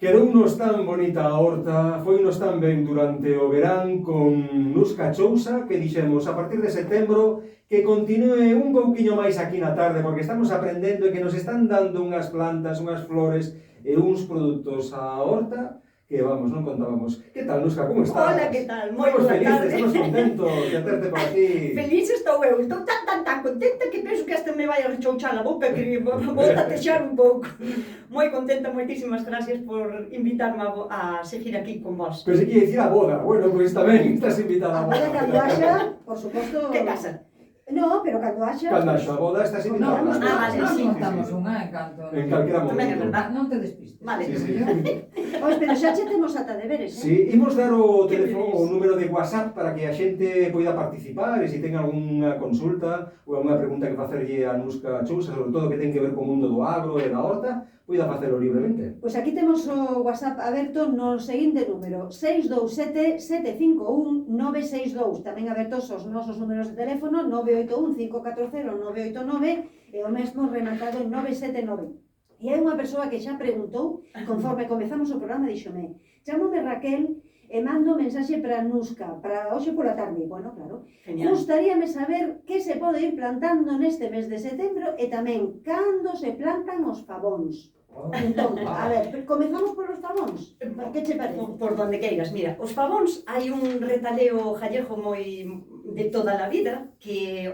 Quedounos tan bonita a horta, foinos tan ben durante o verán con Nusca Chousa que dixemos a partir de setembro que continúe un pouquiño máis aquí na tarde porque estamos aprendendo e que nos están dando unhas plantas, unhas flores e uns produtos á horta que, vamos, non contábamos. Que tal, Nusca, como estás? Hola, que tal? Moi Estamos boa felices, tarde. estamos contentos de terte por aquí. Feliz estou eu, estou tan contenta que penso que esta me vai a rechouchar a boca que vou tatexar un pouco. Moi contenta, moitísimas gracias por invitarme a seguir aquí con vos. Pero se quiere dicir a boda, bueno, pois tamén estás invitada a boda. A cando haxa, por suposto... Que casa? No, pero cando haxa... Cando haxa a boda estás invitada. No, vale, sí. Montamos unha en canto. En calquera momento. Tamén é verdad. Non te despistes. Vale. Sí. Pois, pero xa che temos ata deberes, Sí, imos dar o Que teléfono, feliz. o número de WhatsApp para que a xente poida participar e se ten algunha consulta ou algunha pregunta que facerlle a Nusca Chousa, sobre todo que ten que ver co mundo do agro e da horta, poida facelo libremente. Pois aquí temos o WhatsApp aberto no seguinte número 627 751 962. Tamén abertos os nosos números de teléfono 981 540 989 e o mesmo rematado en 979. E hai unha persoa que xa preguntou, conforme comezamos o programa, díxome, chámome Raquel e mando mensaxe para Nusca, para hoxe pola tarde. Bueno, claro. Genial. Gustaríame saber que se pode ir plantando neste mes de setembro e tamén cando se plantan os pavóns. Entón, a ver, comezamos polos pavóns. Que che parece? Por donde queiras, mira, os pavóns hai un retaleo gallego moi de toda a vida que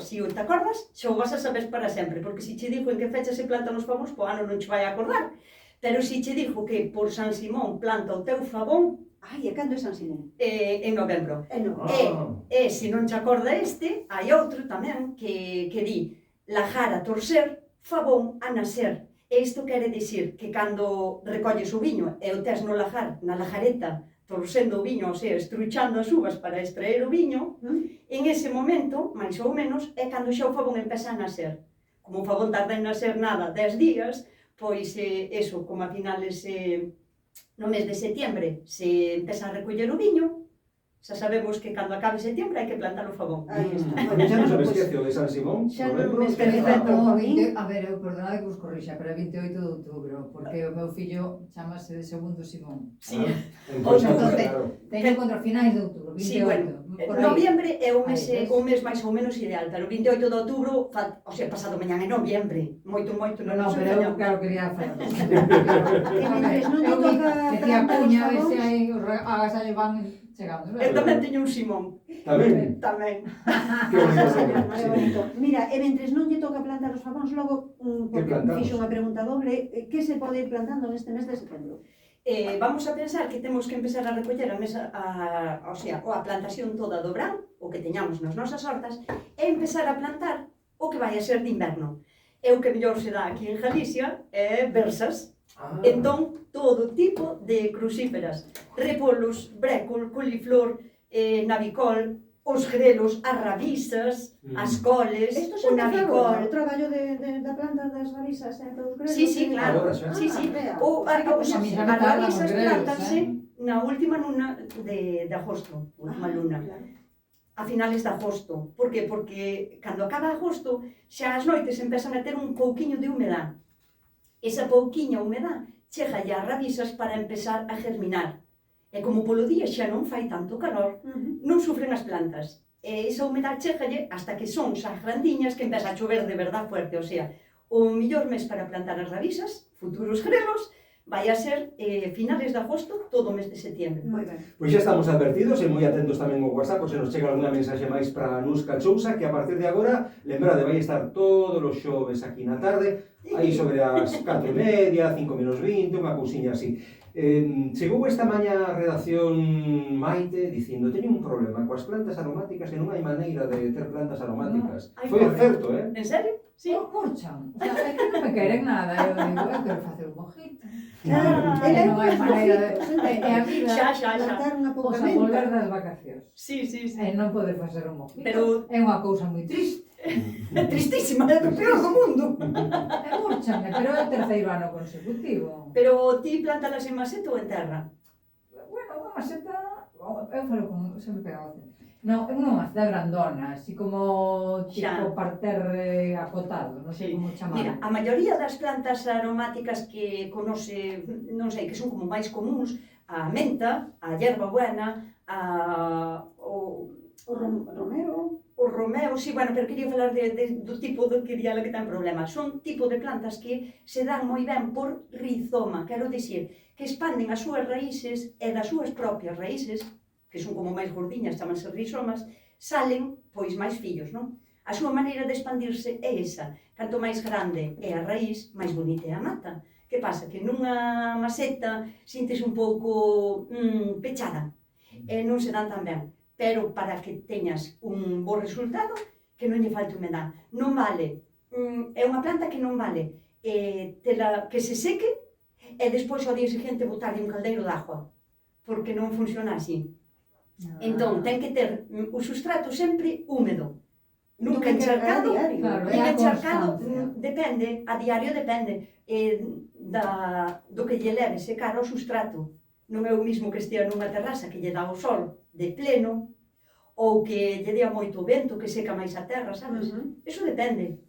si te acordas, xa o vas a saber para sempre, porque se che digo en que fecha se plantan os pavóns, po ano non che vai a acordar. Pero se che digo que por San Simón planta o teu favón, Ai, e cando é San Simón? en novembro. No. E se non che acorda este, hai outro tamén que di lajar a torcer, favón a nacer. E isto quere dicir que cando recolles o viño e o tes no lajar, na lajareta, torcendo o viño, ou sea, estruchando as uvas para extraer o viño, en ese momento, máis ou menos, é cando xa o favón empeza a nacer. Como o favón tarda en nacer nada, 10 días, pois eso, como a finales no mes de setiembre se empeza a recoller o viño, xa sabemos que cando acabe setembro hai que plantar o favón. Aí está. Xa non sabes que é o de San Simón? Xa non novembro? me perfecto. A ver, eu perdonade que vos corrixa, pero é 28 de outubro, porque o meu fillo chamase de segundo Simón. Sí. Entón, xa, Entonces, claro. teño contra finais de outubro, 28. Sí, bueno, por aí. noviembre é o mes, Aí, ves? un mes máis ou menos ideal, pero o 28 de outubro, o sea, pasado mañán é noviembre, moito, No, non pero eu, claro, quería falar. E mentres non lle toca Metía plantar os cuña, a ver se pavóns, hai os agasallos van chegando. Eu tamén teño un Simón. Tamén? Tamén. Que bonito. é bonito. Mira, e mentres non lle toca plantar os pavóns, logo, porque plantamos? fixo unha pregunta doble, que se pode ir plantando neste mes de setembro? Vamos a pensar que temos que empezar a recoller a plantación toda do verán, o que teñamos nas nosas hortas, e empezar a plantar o que vai a ser de inverno. E o que mellor se dá aquí en Galicia é versas. Ah. Entón, todo tipo de crucíferas, repolos, brécol, coliflor, navicol, os grelos, as rabisas, as coles, Isto o xa empezou navicol. o traballo da planta das rabisas e dos grelos. Sí, claro. Agora xa. Sí, sí. vea. As rabisas plántanse ¿eh? na última luna de agosto, última luna. Claro. A finales de agosto. Por qué? Porque cando acaba agosto xa as noites empezan a ter un pouquiño de humedad. Esa pouquiña humedad chega as rabisas para empezar a germinar. E como polo día xa non fai tanto calor, non sufren as plantas. E esa humedad chegalle hasta que son xa grandiñas que empeza a chover de verdad fuerte. O sea, o mellor mes para plantar as rabisas, futuros grelos, vai a ser finales de agosto, todo o mes de setiembre. Moi ben. Pois xa estamos advertidos e moi atentos tamén ao WhatsApp, por se nos chega alguna mensaxe máis para Nusca Chousa, que a partir de agora, lembrade, vai estar todos os xoves aquí na tarde, aí sobre as 4:30, 5:20, unha cousiña así. Chegou esta maña a redacción Maite dicindo teño un problema coas plantas aromáticas e non hai maneira de ter plantas aromáticas. Ai, Foi pobre. certo, En serio? Sí. Murchan. O sea, é que non me queren nada. Eu digo, eu quero facer un mojito. Ah, E non hai maneira de... E a vida Xa. Plantar unha pouca posa volver menta. das vacacións. Sí. E non poder facer un mojito. Pero- É unha cousa moi triste. É tristísima, é do peor do mundo. É murchame, pero é o terceiro ano consecutivo. Pero ti plantalas en maceta ou en terra? Bueno, unha maceta... Eu falo con... Se me pega o Non, é unha maceta grandona, así como Xa. tipo parterre acotado, non sei Sí. como chamar. Mira, a maioría das plantas aromáticas que conoce, non sei, que son como máis comuns, a menta, a hierba buena, O romero. o romeo, sí, bueno, pero quería falar do tipo do que diala que ten problemas. Son tipo de plantas que se dan moi ben por rizoma, quero dicir, que expanden as súas raíces e das súas propias raíces, que son como máis gordiñas, chamanse rizomas, salen, pois, máis fillos, non? A súa maneira de expandirse é esa. Canto máis grande é a raíz, máis bonita é a mata. Que pasa? Que nunha maceta sintes un pouco pechada e non se dan tan ben. Pero para que teñas un bo resultado, que non lle falte humedad. Non vale, é unha planta que non vale que se seque e despois ao día seguinte botarlle un caldeiro de agua, porque non funciona así. Entón, ten que ter o sustrato sempre húmedo. Nunca encharcado, Claro, nin é a encharcado, constancia. depende, a diario depende do que lle leve secar ao sustrato. Non é o mismo que estea nunha terraza que lle dá o sol de pleno, ou que lle dea moito vento, que seca máis a terra, sabes? Eso depende.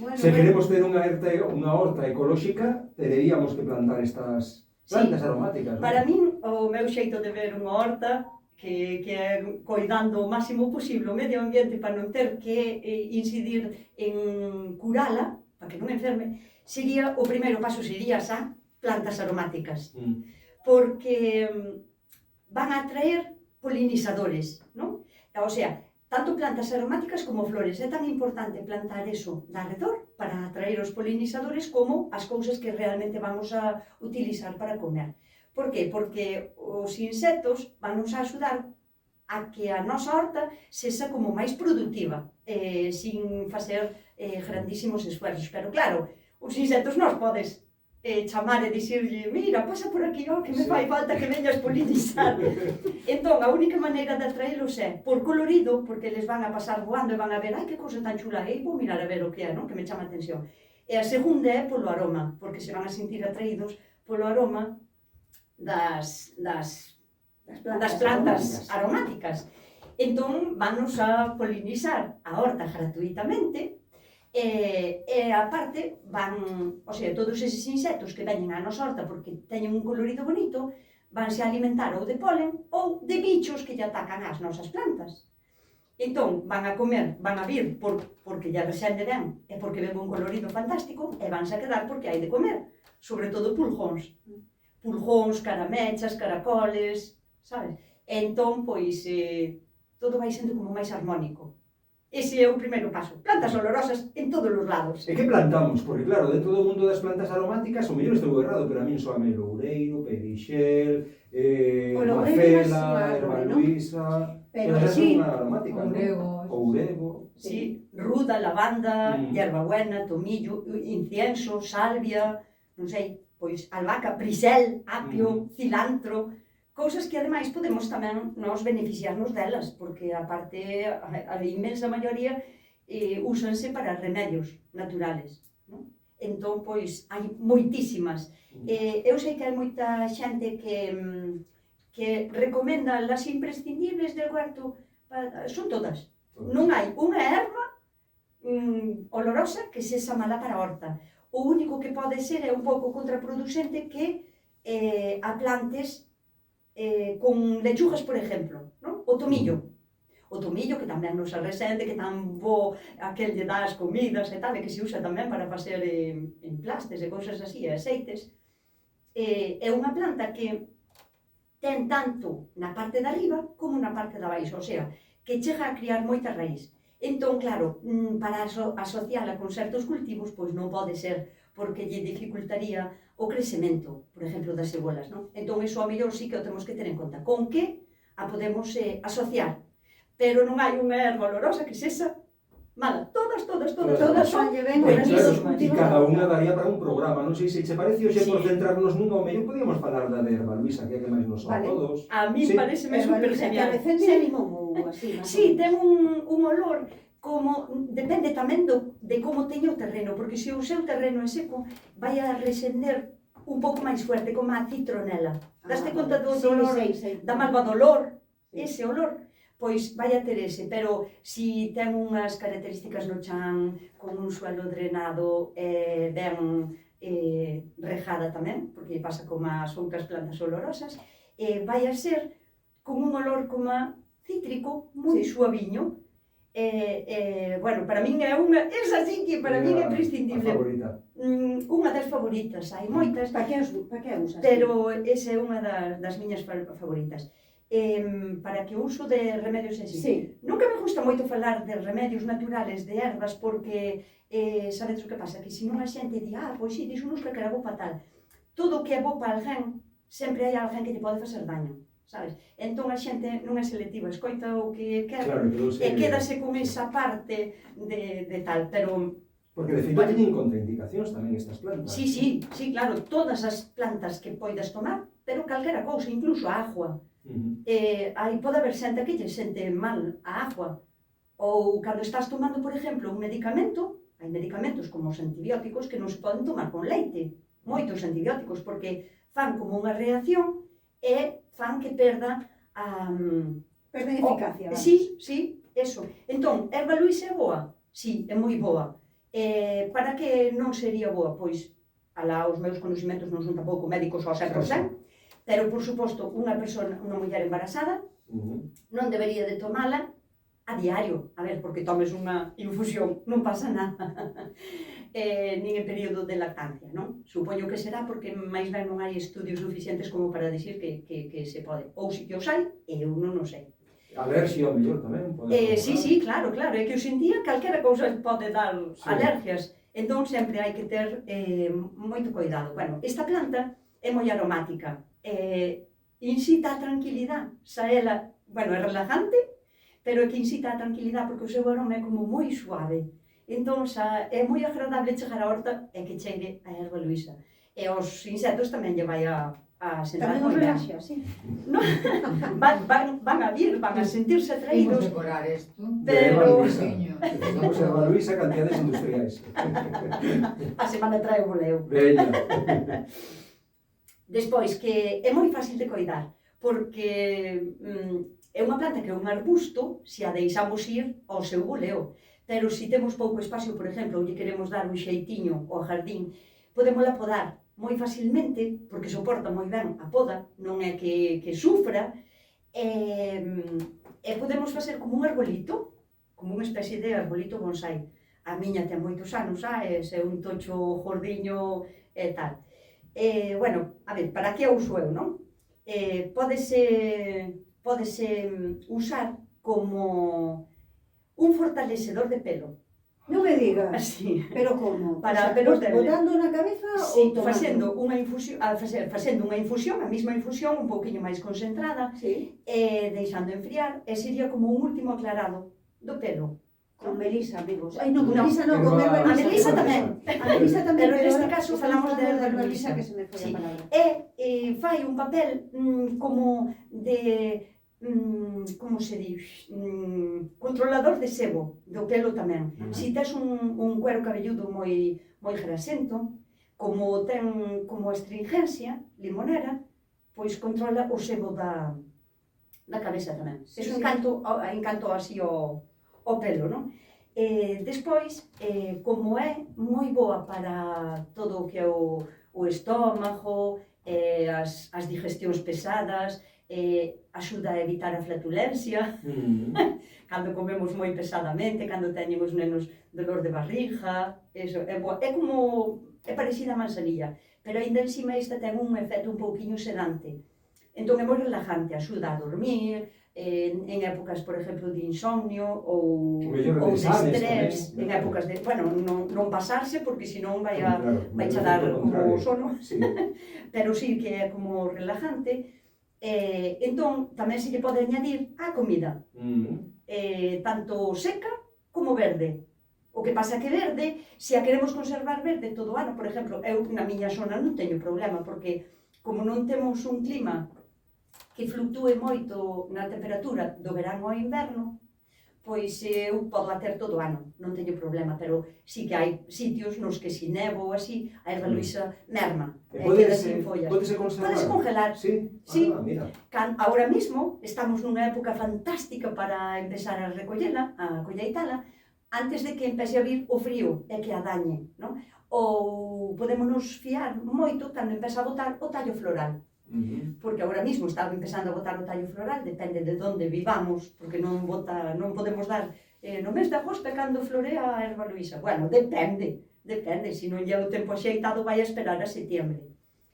Bueno, Se queremos ter unha horta ecolóxica, teríamos que plantar estas plantas aromáticas. Para min, o meu xeito de ver unha horta, que é coidando o máximo posible o medio ambiente para non ter que incidir en curala, para que non enferme, sería, o primeiro paso sería xa plantas aromáticas. Porque van a atraer polinizadores, non? O sea, tanto plantas aromáticas como flores. É tan importante plantar eso de arredor para atraer os polinizadores como as cousas que realmente vamos a utilizar para comer. Por qué? Porque os insectos van nos axudar a que a nosa horta sexa como máis productiva, sin facer grandísimos esfuerzos. Pero claro, os insectos nos podes chamar e dicirlle, mira, pasa por aquí, que me fai falta que veñas polinizar. Entón, a única maneira de atraelos é por colorido, porque eles van a pasar voando e van a ver, ai, que cousa tan chula, vou mirar a ver o que é, non? Que me chama a atención. E a segunda é polo aroma, porque se van a sentir atraídos polo aroma das plantas aromáticas. Entón, vanos a polinizar a horta gratuitamente e aparte van, o sea, todos eses insectos que veñen á nosa horta porque teñen un colorido bonito, vanse a alimentar ou de polen ou de bichos que lle atacan ás nosas plantas. Entón, van a comer, van a vir porque lle rexende ben e porque ven un colorido fantástico e vanse a quedar porque hai de comer, sobre todo puljóns. Puljóns, caramechas, caracoles, sabes? Entón, pois, todo vai sendo como máis armónico. Ese é o primeiro paso. Plantas olorosas en todos os lados. E que plantamos? Porque claro, dentro do mundo das plantas aromáticas, o mellor estou errado, pero a min soame loureiro, perixel, macela, herbaluisa... Pero sí, unha aromática, Ourego. Ourego. Sí, ruda, lavanda, hierbabuena, tomillo, incienso, salvia, non sei, pois albahaca, brisel, apio, cilantro, cousas que ademais podemos tamén nos beneficiarnos delas, porque aparte a inmensa maioría úsanse para remedios naturales, non? Entón, pois, hai moitísimas. Eu sei que hai moita xente que recomenda as imprescindibles del huerto, son todas. Non hai unha erva olorosa que sexa mala para a horta. O único que pode ser é un pouco contraproducente que a plantes con lechugas, por exemplo, non? O tomillo. O tomillo que tamén nos resende, que tan bo aquel lle dá as comidas e tal, e que se usa tamén para facer emplastes e cousas así, e aceites. É unha planta que ten tanto na parte de arriba como na parte de abaixo, o sea, que chega a criar moita raíz. Entón, claro, para asociala con certos cultivos, pois non pode ser, porque lle dificultaría o crecemento, por exemplo, das cebolas, non? Entón, iso a mellor sí que o temos que ter en conta. Con que a podemos asociar? Pero non hai unha erva olorosa que sexa mala. Todas son buenísimas. E cada unha daría para un programa, non sei se che parece hoxe por centrarnos nunha, o mellor podíamos falar da de Herbaluisa, que é a que máis nos son todos. A mí pareceme super genial. Que recende a limón ou así. Sí, ten un olor como, depende tamén de como teña o terreno, porque se o seu terreno é seco, vai a resender un pouco máis fuerte, como a citronela. Daste conta do olor da malvadolor, ese olor? pois vai a ter ese, pero si ten unhas características no chan, con un suelo drenado ben rejada tamén, porque pasa como as outras plantas olorosas, vai a ser con un olor como cítrico, moi suaviño. Bueno, para min é unha, esa sí que para min é prescindible. A favorita. Unha das favoritas, hai moitas, Para que usas? pero esa é unha das miñas favoritas. Para que o uso de remedios así. Sí. Nunca me gusta moito falar de remedios naturales, de ervas, porque sabedes o que pasa? Que se non a xente di, pois si, dixo-nos que era bo para tal. Todo o que é bo para alguén, sempre hai alguén que lle pode facer daño, sabes? Entón a xente non é selectiva, escoita o que quer, Claro, e quédase con esa parte de tal, pero... Porque de feito teñen contraindicacións tamén estas plantas. Sí, claro, todas as plantas que poidas tomar, pero calquera cousa, incluso a agua. Aí pode haber xente que lle sente mal a agua. Ou cando estás tomando, por exemplo, un medicamento, hai medicamentos como os antibióticos que non se poden tomar con leite. Moitos antibióticos, porque fan como unha reacción e fan que perda a... Perden eficacia. Sí, eso. Entón, erva luisa é boa? Sí, é moi boa. Para que non sería boa? Pois, alá os meus conhecimentos non son tampouco médicos ao 100%, pero, por suposto, unha muller embarazada non debería de tomala a diario. A ver, porque tomes unha infusión, non pasa nada. Nin en período de lactancia, non? Supoño que será porque máis ben non hai estudios suficientes como para dicir que se pode. Ou si que os hai, eu non o sei. Alerxia, ao mellor, tamén. Sí, claro, é que hoxe en día calquera cousa pode dar alergias. Entón, sempre hai que ter moito cuidado. Bueno, esta planta é moi aromática. Incita a tranquilidade. Xa ela, bueno, é relajante, pero é que incita a tranquilidade porque o seu aroma é como moi suave. Entón, xa é moi agradable chegar á horta e que cheire a erva luisa. E aos insectos tamén lle vai a sentar moi ben. Tamén os relaxa, sí. Van a vir, van a sentirse Imos atraídos, decorar isto. pero... Vamos a erva luisa, cantidades industriais. A semana trae o boleo. Veña. Despois, que é moi fácil de coidar, porque é unha planta que é un arbusto se a deixamos ir ao seu boleo. Pero se temos pouco espacio, por exemplo, ou lle queremos dar un xeitiño ao jardín, podémola podar moi facilmente, porque soporta moi ben a poda, non é que sufra, e podemos facer como un arbolito, como unha especie de arbolito bonsai. A miña ten moitos anos, é un tocho gordiño e tal. Bueno, a ver, para que a uso eu, non? Pódese usar como un fortalecedor de pelo. Non me digas. Así. Pero como? Para pelos débiles. Botando na cabeza Sí, ou tomando? facendo unha infusión, a mesma infusión, un pouquiño máis concentrada, Sí. deixando enfriar, e sería como un último aclarado do pelo. Con melisa, amigos. Ai, non, con No. melisa non, con erva A luisa. melisa tamén. A melisa tamén, Pero neste ahora caso estamos falamos de falando erva luisa. que se me foi Sí. a palabra. Fai un papel como de... como se di? Controlador de sebo do pelo tamén. Si tes un cuero cabelludo moi grasento, como ten como astringencia limonera, pois controla o sebo da cabeza tamén. Sí, Eso sí. encanto así o pelo, non? Despois, como é moi boa para todo o que é o estómago, as digestións pesadas, axuda a evitar a flatulencia, cando comemos moi pesadamente, cando teñen os nenos dolor de barriga, eso, é boa. É parecida a manzanilla, pero aínda encima esta ten un efecto un pouquiño sedante. Entón é moi relajante, axuda a dormir, en épocas, por exemplo, de insomnio ou de estrés, en épocas de, bueno, non pasarse porque senón vai xa dar como sono, pero sí que é como relajante. Entón, tamén se lle pode añadir a comida, tanto seca como verde. O que pasa que verde, se a queremos conservar verde todo o ano, por exemplo, eu na miña zona non teño problema, porque como non temos un clima que fluctúe moito na temperatura do verán ao inverno, pois eu podo ter todo o ano, non teño problema, pero sí que hai sitios nos que si nevo ou así, a erva luisa merma, queda sin follas. Pódese conservar? Pódese congelar. Sí? Sí. Mira. Ahora mismo estamos nunha época fantástica para empezar a recollela, a colleitala, antes de que empece a vir o frío e que a dañe, non? Ou podémonos fiar moito cando empeza a botar o tallo floral. Porque agora mismo está empezando a botar o tallo floral, depende de onde vivamos, porque non podemos dar no mes de agosto cando florea a erva luisa. Bueno, depende, se non lle o tempo axeitado vai a esperar a setiembre.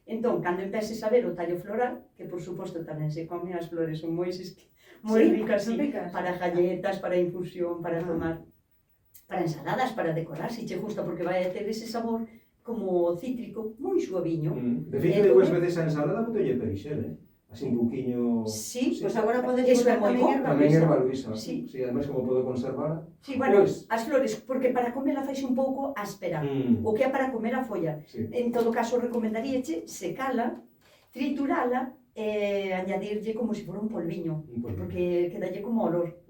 Entón, cando empeces a ver o tallo floral, que por suposto tamén se come, as flores son moi ricas, para galletas, para infusión, para tomar, para ensaladas, para decorar, se che gusta, porque vai a ter ese sabor como cítrico, moi suaviño. De feito, dúas veces a ensalada botolle perixel, así un buquiño... Sí, Pois agora podes eso é botar moi bo. Tamén erva luisa. Sí. Sí, ademais como podo conservar. Sí, bueno, Pois- as flores, porque para comela faixe un pouco áspera, o que é para comer a folla. Sí. En todo caso, recomendaríache secala, triturala e añadirlle como se fora un polviño, porque quedalle como olor.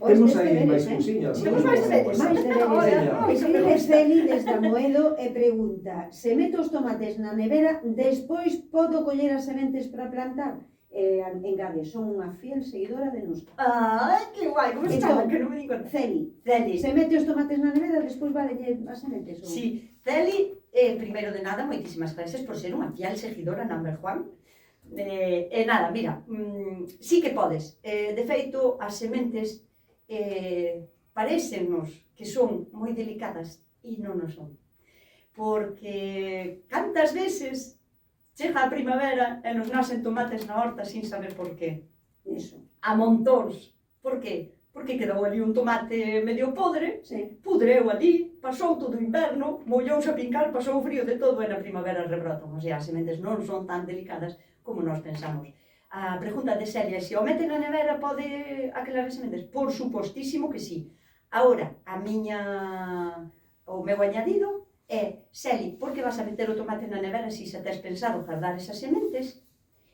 Temos aí máis cousiñas. Sí, temos máis deberes. Máis Veña. deberes. Escribe Feli desde Amoedo e pregunta: se meto os tomates na nevera, despois podo coller as sementes para plantar? Engade, son unha fiel seguidora de Nusca. Ai, que guai, como se chama, que non me digo. Celi, Celi. se mete os tomates na nevera, despois vale as sementes? Sí, Celi, primeiro de nada, moitísimas gracias por ser unha fiel seguidora number one. Nada, mira, sí que podes. De feito, as sementes parecennos que son moi delicadas e non o son. Porque cantas veces chega a primavera e nos nacen tomates na horta sin saber por qué. Eso. A montóns. Por qué? Porque quedou ali un tomate medio podre, Sí. pudreu ali, pasou todo o inverno, mollouse a pincar, pasou o frío de todo e na primavera rebrotan. O sea, as sementes non son tan delicadas como nós pensamos. A pregunta de Celia, se o mete na nevera pode aquelar as sementes? Por supostísimo que sí. Ahora, o meu añadido é, Celi, por que vas a meter o tomate na nevera se xa tes pensado guardar esas sementes?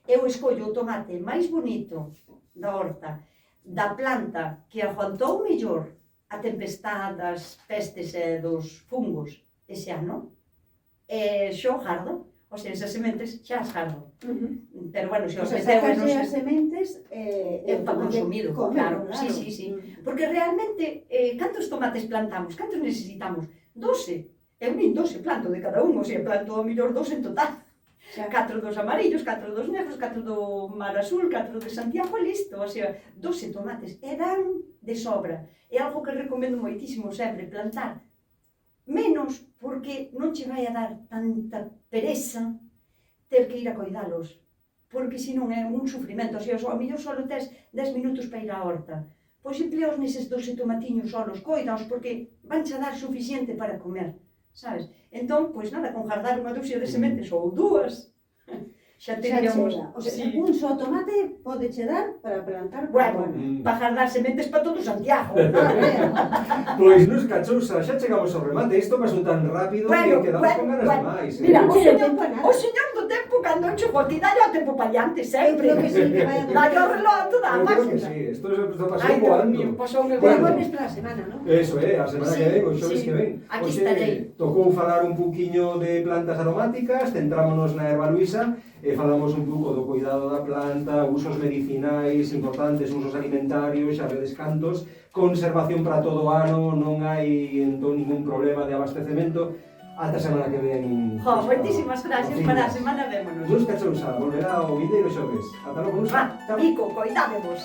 Eu escollo o tomate máis bonito da horta, da planta que aguantou mellor a tempestade das pestes e dos fungos ese ano, e xo gardo. O sea, esas sementes xa as gardo. Pero bueno, se os meteu e non as sementes para consumido, claro. Sí. Mm. Porque realmente, cantos tomates plantamos? Cantos necesitamos? 12. Eu nin 12 planto de cada un, o sea, planto a mellor 2 en total. 4 dos amarillos, 4 dos negros, 4 do mar azul, 4 de Santiago, listo. O sea, 12 tomates. E dan de sobra. É algo que recomendo moitísimo sempre, plantar menos, porque non che vai a dar tanta pereza ter que ir a coidalos. Porque senón é un sufrimento. O sea, ao mellor só tes 10 minutos para ir á horta. Pois empleos neses 12 tomatiños solos, coidaos, porque van che dar suficiente para comer, sabes? Entón, pois nada, con guardar unha duxia de sementes ou dúas, xa teríamos... O sea, un só tomate pode che dar para plantar. Bueno, para guardar sementes para todo Santiago. Pois nos cachousa, xa chegamos ao remate. Isto pasou tan rápido que quedamos con ganas de máis. Mira, o señor do tempo, cando encho bote, dalle ao tempo pa diante, sempre. Eu creo que sí, que vai a Dalle ao reloj a toda a Eu creo que máquina. sí, isto pasou Ai, Dios voando. mío, pasoume Bueno, voando. volves para a semana, non? Eso a semana Sí, que ven, o xoves sí. que ven. Aquí Hoxe estarei. tocou falar un poquinho de plantas aromáticas, centrámonos na erva luisa, e falamos un pouco do cuidado da planta, usos medicinais importantes, usos alimentarios, xa vedes cantos, conservación para todo o ano, non hai entón ningún problema de abastecemento. Ata a semana que ven. Moitísimas gracias, para a semana vémonos. Nos cachousa, volverá o vindeiro xoves. Ata logo, nos. Pico, coidádevos.